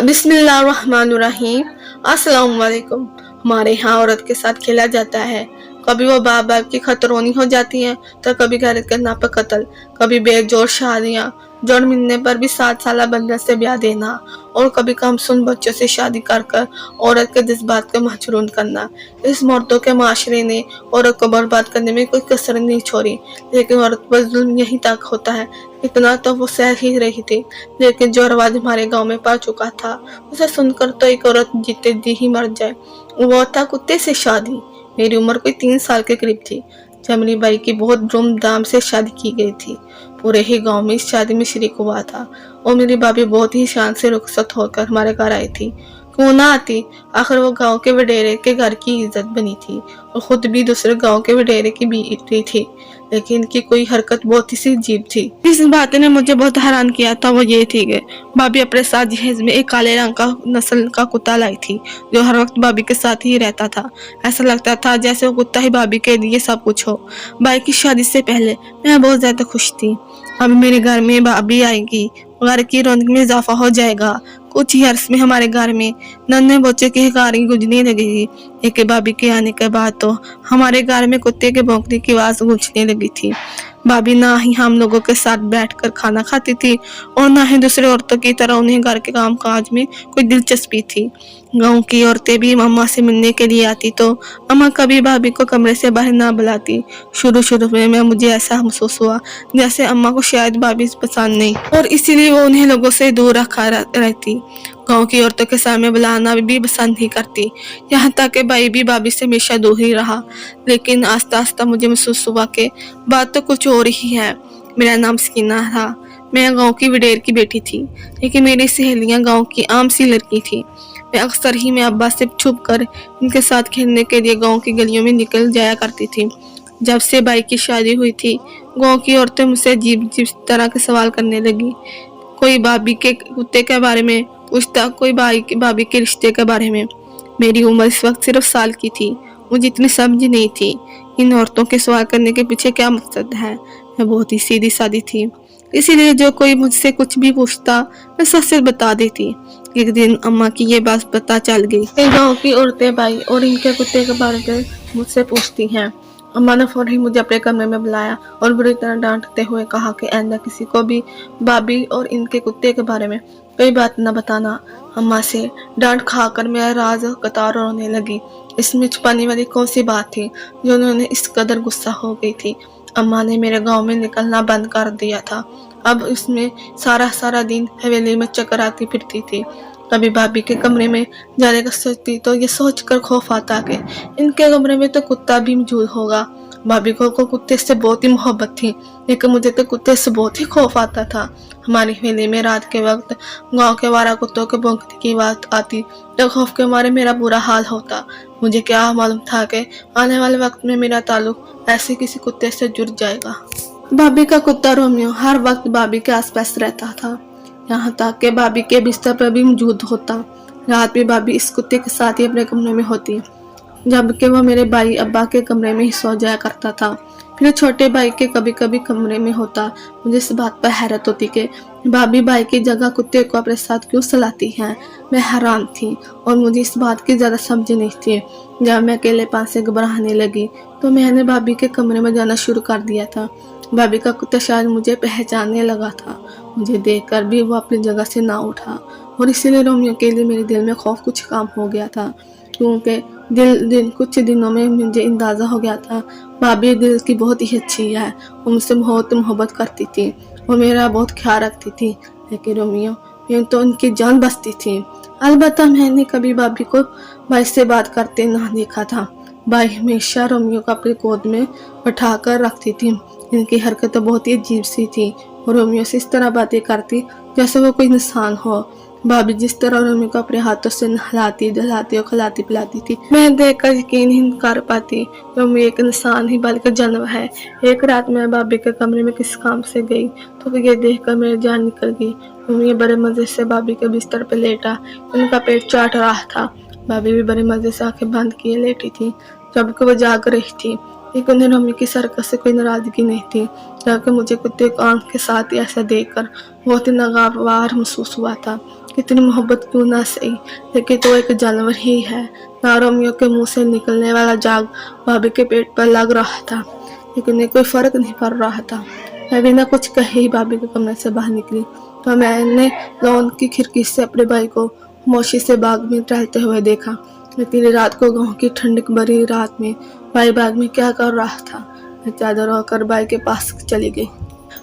बिस्मिल्लाहिर्रहमानिर्रहीम। अस्सलाम वालेकुम। हमारे यहाँ औरत के साथ खेला जाता है। कभी वो बाप बाप की खतरौनी हो जाती है तो कभी गैरत करना पर कत्ल, कभी बेजोड़ शादियाँ, जोड़ मिलने पर भी 7 साल बंधन से ब्याह देना, और कभी कमसुन बच्चों से शादी कर कर औरत के जज्बात को महजूर करना। इस मर्दों के माशरे ने औरत को बर्बाद करने में कोई कसर नहीं छोड़ी, लेकिन औरत पर जुल्म यहीं तक होता है। इतना तो वो सह ही रही थी, लेकिन जो रवाज हमारे गांव में पा चुका था, उसे सुनकर तो एक औरत जीते जी ही मर जाए। वो था कुत्ते से शादी। मेरी उम्र कोई 3 साल के करीब थी जब मेरी बाई की बहुत धूमधाम से शादी की गई थी। पूरे ही गांव में इस शादी में शरीक हुआ था, और मेरी भाभी बहुत ही शान से रुखसत होकर हमारे घर आई थी। क्यों ना आती, आखिर वो गांव के वडेरे के घर की इज्जत बनी थी और खुद भी दूसरे गांव के वडेरे की बेटी थी। लेकिन इनकी कोई हरकत बहुत ही सी अजीब थी। जिस बात ने मुझे बहुत हैरान किया था वो ये थी कि भाभी अपने साथ जहेज में एक काले रंग का नस्ल का कुत्ता लाई थी, जो हर वक्त भाभी के साथ ही रहता था। ऐसा लगता था जैसे वो कुत्ता ही भाभी के लिए सब कुछ हो। भाई की शादी से पहले मैं बहुत ज्यादा खुश थी। अब मेरे घर में भाभी आएगी, घर की रौनक में इजाफा हो जाएगा। कुछ ही अर्स में हमारे घर में नन्हे बच्चे की हिकारी गूंजने लगेगी। एक भाभी के आने के बाद तो हमारे घर में कुत्ते के भौंकने की आवाज गूंजने लगी थी। भाभी ना ही हम लोगों के साथ बैठकर खाना खाती थी और ना ही दूसरे औरतों की तरह उन्हें घर के काम काज में कोई दिलचस्पी थी। गांव की औरतें भी अम्मा से मिलने के लिए आती तो अम्मा कभी भाभी को कमरे से बाहर ना बुलाती। शुरू में मुझे ऐसा महसूस हुआ जैसे अम्मा को शायद भाभी पसंद नहीं, और इसीलिए वो उन्हें लोगों से दूर रखा रहती। गांव की औरतों के सामने बुलाना भी पसंद नहीं करती। यहाँ तक कि भाई भी भाभी से हमेशा दूर ही रहा। लेकिन आस्ता आस्ता मुझे महसूस हुआ कि बात तो कुछ और ही है। मेरा नाम सकीना था। मैं गांव की वडेर की बेटी थी, लेकिन मेरी सहेलियां गांव की आम सी लड़की थी। मैं अक्सर ही मैं अब्बा से छुप कर इनके साथ खेलने के लिए गांव की गलियों में निकल जाया करती थी। जब से भाई की शादी हुई थी, गांव की औरतें मुझसे अजीब अजीब तरह के सवाल करने लगी। कोई भाभी के कुत्ते के बारे में पूछता, कोई भाभी के रिश्ते के बारे में। मेरी उम्र इस वक्त सिर्फ साल की थी। मुझे इतनी समझ नहीं थी इन औरतों के सवाल करने के पीछे क्या मकसद है। मैं बहुत ही सीधी सादी थी, इसीलिए जो कोई मुझसे कुछ भी पूछता मैं सच बता देती। एक दिन अम्मा की ये बात पता चल गई। गांव की औरतें भाई और इनके कुत्ते के बारे में मुझसे पूछती हैं। अम्मा ने फौरन ही मुझे अपने कमरे में बुलाया और बुरी तरह डांटते हुए कहा कि आइंदा किसी को भी भाभी और इनके कुत्ते के बारे में कोई बात न बताना। अम्मा से डांट खाकर मैं राज कतार रोने लगी। इसमें छुपाने वाली कौन सी बात थी जो उन्होंने इस कदर गुस्सा हो गई थी। अम्मा ने मेरे गांव में निकलना बंद कर दिया था। अब इसमें सारा दिन हवेली में चक्कर आती फिरती थी। कभी भाभी के कमरे में जाने का सोचती तो ये सोचकर खौफ आता कि इनके कमरे में तो कुत्ता भी मौजूद होगा। भाभी को कुत्ते से बहुत ही मोहब्बत थी, लेकिन मुझे तो कुत्ते से बहुत ही खौफ आता था। हमारी हवेली में रात के वक्त गांव के 12 कुत्तों के भौंकने की बात आती तो खौफ के मारे मेरा बुरा हाल होता। मुझे क्या मालूम था कि आने वाले वक्त में मेरा ताल्लुक ऐसे किसी कुत्ते से जुड़ जाएगा। भाभी का कुत्ता रोमियो हर वक्त भाभी के आसपास रहता था, यहाँ तक कि भाभी के बिस्तर पर भी मौजूद होता। रात भी भाभी इस कुत्ते के साथ ही अपने कमरे में होती, जबकि वो मेरे भाई अब्बा के कमरे में ही सो जाया करता था। फिर छोटे भाई के कभी कभी कमरे में होता। मुझे इस बात पर हैरत होती कि भाभी भाई की जगह कुत्ते को अपने साथ क्यों सलाती हैं। मैं हैरान थी और मुझे इस बात की ज़्यादा समझ नहीं थी। जब मैं अकेलेपन से घबराने लगी तो मैंने भाभी के कमरे में जाना शुरू कर दिया था। भाभी का कुत्ता शायद मुझे पहचानने लगा था। मुझे देखकर भी वो अपनी जगह से ना उठा, और इसीलिए रोमियो के लिए मेरे दिल में खौफ कुछ काम हो गया था, क्योंकि कुछ दिनों में मुझे अंदाजा हो गया था भाभी दिल की बहुत ही अच्छी है। वो मुझसे बहुत मोहब्बत करती थी और मेरा बहुत ख्याल रखती थी। लेकिन रोमियो में तो उनकी जान बसती थी। अलबत्ता मैंने कभी भाभी को भाई से बात करते ना देखा था। भाई हमेशा रोमियो को अपनी गोद में बैठा कर रखती थी। इनकी हरकतें बहुत ही अजीब सी थी और रोमियो से इस तरह बातें करती जैसे वो कोई इंसान हो। भाभी जिस तरह रोमियो को अपने हाथों से नहलाती धुलाती और खिलाती पिलाती थी, मैं देखकर यकीन ही नहीं कर पाती रोमियो एक इंसान ही बल्कि जानवर है। एक रात मैं भाभी के कमरे में किस काम से गई तो ये देखकर मेरी जान निकल गई। रोमियो बड़े मजे से भाभी के बिस्तर पर लेटा, उनका पेट चाट रहा था। भाभी भी बड़े मजे से आंखें बंद किए लेटी थी, जबकि वो जाग रही थी। लेकिन उन्हें रोमियो की हरकत से कोई नाराजगी नहीं थी, जबकि मुझे कुत्ते को आंख के साथ ही ऐसा देखकर बहुत ही नागवार महसूस हुआ था। कितनी मोहब्बत क्यों ना सही, लेकिन तो एक जानवर ही है। ना रोमियो के मुंह से निकलने वाला जाग भाभी के पेट पर लग रहा था, लेकिन उन्हें कोई फर्क नहीं पड़ रहा था। मैं बिना कुछ कहे ही भाभी के कमरे से बाहर निकली तो मैंने लॉन की खिड़की से अपने भाई को खामोशी से बाग में टहलते हुए देखा। इतनी रात को गांव की ठंडक भरी रात में भाई बाग में क्या कर रहा था। मैं चादर होकर भाई के पास चली गई।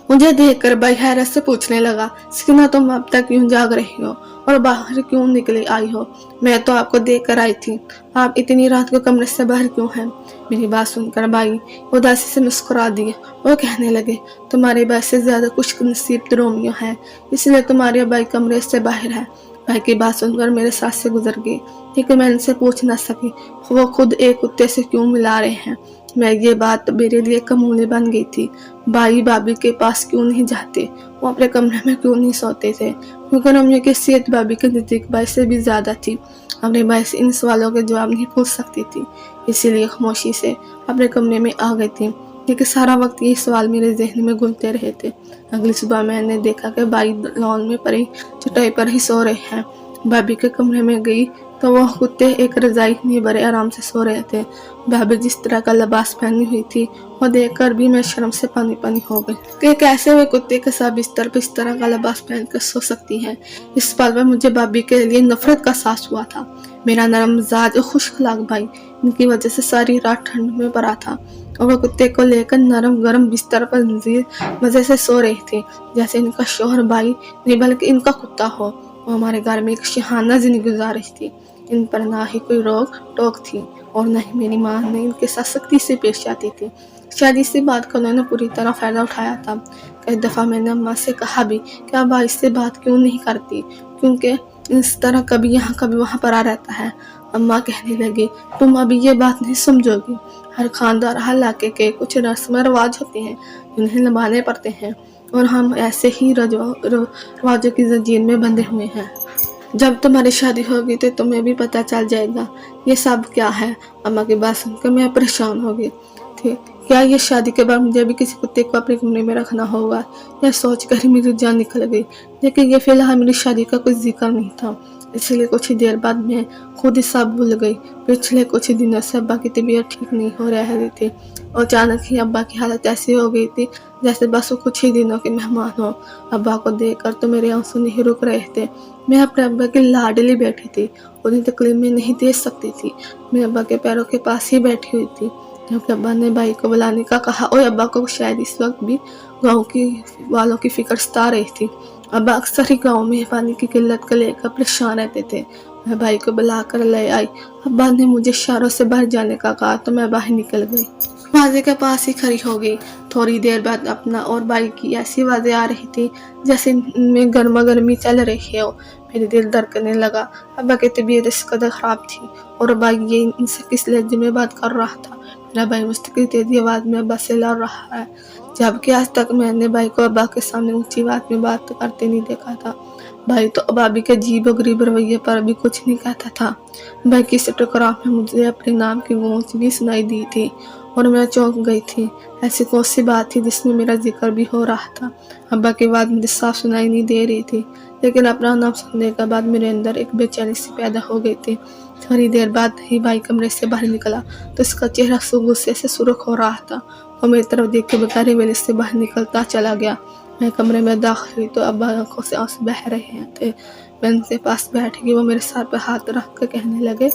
मुझे देखकर भाई हैरत से पूछने लगा, सकीना तुम अब तक क्यों जाग रही हो और बाहर क्यों निकली आई हो? मैं तो आपको देख कर आई थी, आप इतनी रात को कमरे से बाहर क्यों हैं? मेरी बात सुनकर भाई उदासी से मुस्कुरा दिए और कहने लगे, तुम्हारे भाई से ज्यादा खुश नसीब तो रोमियो है, इसलिए तुम्हारे भाई कमरे से बाहर है। भाई की बात सुनकर मेरे साथ से गुजर गई, लेकिन मैं इनसे पूछ न सकी वो खुद एक कुत्ते से क्यों मिला रहे हैं। मैं ये बात मेरे लिए कमूले बन गई थी। भाई भाभी के पास क्यों नहीं जाते, वो अपने कमरे में क्यों नहीं सोते थे, क्योंकि रोमियो की सेहत भाभी के नजदीक भाई से भी ज्यादा थी। अपने भाई से इन सवालों के जवाब नहीं पूछ सकती थी, इसीलिए खामोशी से अपने कमरे में आ गई थी। लेकिन सारा वक्त ये सवाल मेरे जहन में घूमते रहे थे। अगली सुबह मैंने देखा कि भाई लॉन में पड़ी चटाई पर ही सो रहे हैं। भाभी के कमरे में गई तो वह कुत्ते एक रजाई में बड़े आराम से सो रहे थे। भाभी जिस तरह का लिबास पहनी हुई थी वो देखकर भी मैं शर्म से पानी पानी हो गई कि कैसे हुए कुत्ते के साथ बिस्तर पर इस तरह का लिबास पहनकर सो सकती है। इस पल में मुझे भाभी के लिए नफरत का एहसास हुआ था। मेरा नरम मिजाज और खुशखलाक भाई इनकी वजह से सारी रात ठंड में पड़ा था और वो कुत्ते को लेकर नरम गरम बिस्तर पर मजे से सो रही थी, जैसे इनका शोहर भाई नहीं बल्कि इनका कुत्ता हो। वो हमारे घर में एक सुहाना जिंदगी गुजार रही थी। इन पर ना ही कोई रोक टोक थी और न ही मेरी माँ ने इनके साथ सख्ती से पेश आती थी। शायद इसी बात का उन्होंने पूरी तरह फायदा उठाया था। कई दफा मैंने अम्मा से कहा भी कि आप भाई से बात क्यों नहीं करती, क्योंकि इस तरह कभी यहाँ कभी वहाँ पड़ा रहता है। अम्मा कहने लगी, तुम अभी ये बात नहीं समझोगी। हर खानदान हर इलाके के कुछ रस्म रिवाज होते हैं जिन्हें निभाने पड़ते हैं और हम ऐसे ही रिवाजों की जंजीर में बंधे हुए हैं। जब तुम्हारी शादी होगी तो तुम्हें भी पता चल जाएगा ये सब क्या है। अम्मा की बात सुनकर मैं परेशान हो गई थी। क्या ये शादी के बाद मुझे भी किसी कुत्ते को अपने कमरे में रखना होगा? यह सोचकर ही मेरी जान निकल गई, लेकिन ये फिलहाल मेरी शादी का कोई जिक्र नहीं था, इसलिए कुछ ही देर बाद मैं खुद ही सब भूल गई। पिछले कुछ दिनों से अब्बा की तबीयत ठीक नहीं हो रही थी और अचानक ही अब्बा की हालत ऐसी हो गई थी जैसे बस वो कुछ ही दिनों के मेहमान हो। अब्बा को देखकर तो मेरे आंसू नहीं रुक रहे थे। मैं अपने अब्बा की लाडली बैठी थी, उन्हें तकलीफ में नहीं दे सकती थी। मैं अब्बा के पैरों के पास ही बैठी हुई थी जबकि अब्बा ने भाई को बुलाने का कहा और अब्बा को शायद इस वक्त भी गाँव की वालों की फिक्र सता रही थी। अब्बा अक्सर ही गाँव में पानी की किल्लत को लेकर परेशान रहते थे। मैं भाई को बुलाकर ले आई। अब्बा ने मुझे इशारों से बाहर जाने का कहा तो मैं बाहर निकल गई। दरवाजे के पास ही खड़ी हो गई। थोड़ी देर बाद अपना और भाई की ऐसी आवाजें आ रही थी जैसे इनमें गर्मा गर्मी चल रही हो। मेरे दिल धड़कने लगा। अब्बा की तबीयत इस कदर खराब थी और भाई ये इनसे किस लहजे में बात कर रहा था। मेरा भाई मुस्तकिल तेजी आवाज में अब्बा से लड़ रहा है, जबकि आज तक मैंने भाई को अब्बा के सामने ऊंची आवाज में बात करते नहीं देखा था। भाई तो भाभी के अजीब गरीब रवैये पर भी कुछ नहीं कहता था। भाई की टकराव में मुझे अपने नाम की गूंज भी सुनाई दी थी और मैं चौंक गई थी। ऐसी कौन सी बात थी जिसमें मेरा जिक्र भी हो रहा था। अब्बा की आवाज मुझे साफ सुनाई नहीं दे रही थी, लेकिन अपना नाम सुनने के बाद मेरे अंदर एक बेचैनी सी पैदा हो गई थी। थोड़ी देर बाद ही भाई कमरे से बाहर निकला तो उसका चेहरा गुस्से से सुर्ख हो रहा था और मेरी तरफ देख के बेचारे मेरे से बाहर निकलता चला गया। मैं कमरे में दाखिल हुई तो अब्बा आंखों से आंसू बह रहे थे। मैं उनके पास बैठ गई। वो मेरे सर पर हाथ रख कर कहने लगे,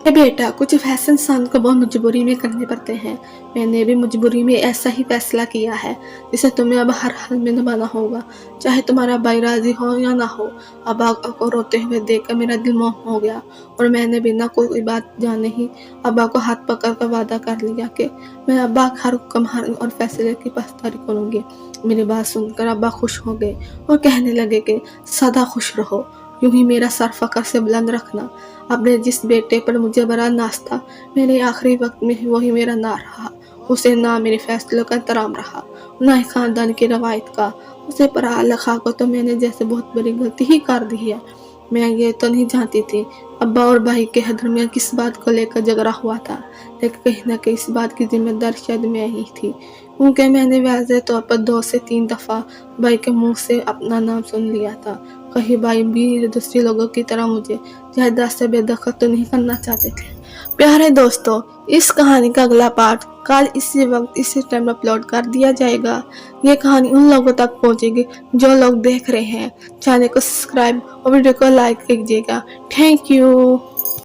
बेटा कुछ फैसले इंसान को बहुत मजबूरी में करने पड़ते हैं। मैंने भी मजबूरी में ऐसा ही फैसला किया है जिसे तुम्हें अब हर हाल में निभाना होगा, चाहे तुम्हारा भाई राजी हो या ना हो। अब्बा को रोते हुए देखकर मेरा दिल मोह हो गया और मैंने बिना कोई बात जाने ही अब्बा को हाथ पकड़ कर वादा कर लिया कि मैं अब्बा का हर हुक्म और फैसले की पासदारी करूंगी। मेरी बात सुनकर अब्बा खुश हो गए और कहने लगे कि सदा खुश रहो, यूं ही मेरा सर फकर से बुलंद रखना। अपने जिस बेटे पर मुझे बड़ा नाज था, मेरे आखिरी वक्त में वही मेरा ना रहा। उसे ना मेरे फैसलों का एहतराम रहा, ना ही खानदान की रवायत का। उसे पढ़ा लिखा को तो मैंने जैसे बहुत बड़ी गलती ही कर दी है। मैं ये तो नहीं जानती थी अब्बा और भाई के दरमियान किस बात को लेकर झगड़ा हुआ था, लेकिन कहीं ना कहीं इस बात की जिम्मेदार शायद मैं ही थी, क्योंकि मैंने वाज़ेह तौर पर 2 से 3 दफ़ा भाई के मुंह से अपना नाम सुन लिया था कहीं भाई भी दूसरे लोगों की तरह मुझे जायदाद से बेदखल तो नहीं करना चाहते थे। प्यारे दोस्तों, इस कहानी का अगला पार्ट कल इसी वक्त इसी टाइम अपलोड कर दिया जाएगा। ये कहानी उन लोगों तक पहुंचेगी जो लोग देख रहे हैं। चैनल को सब्सक्राइब और वीडियो को लाइक कीजिएगा। Thank you.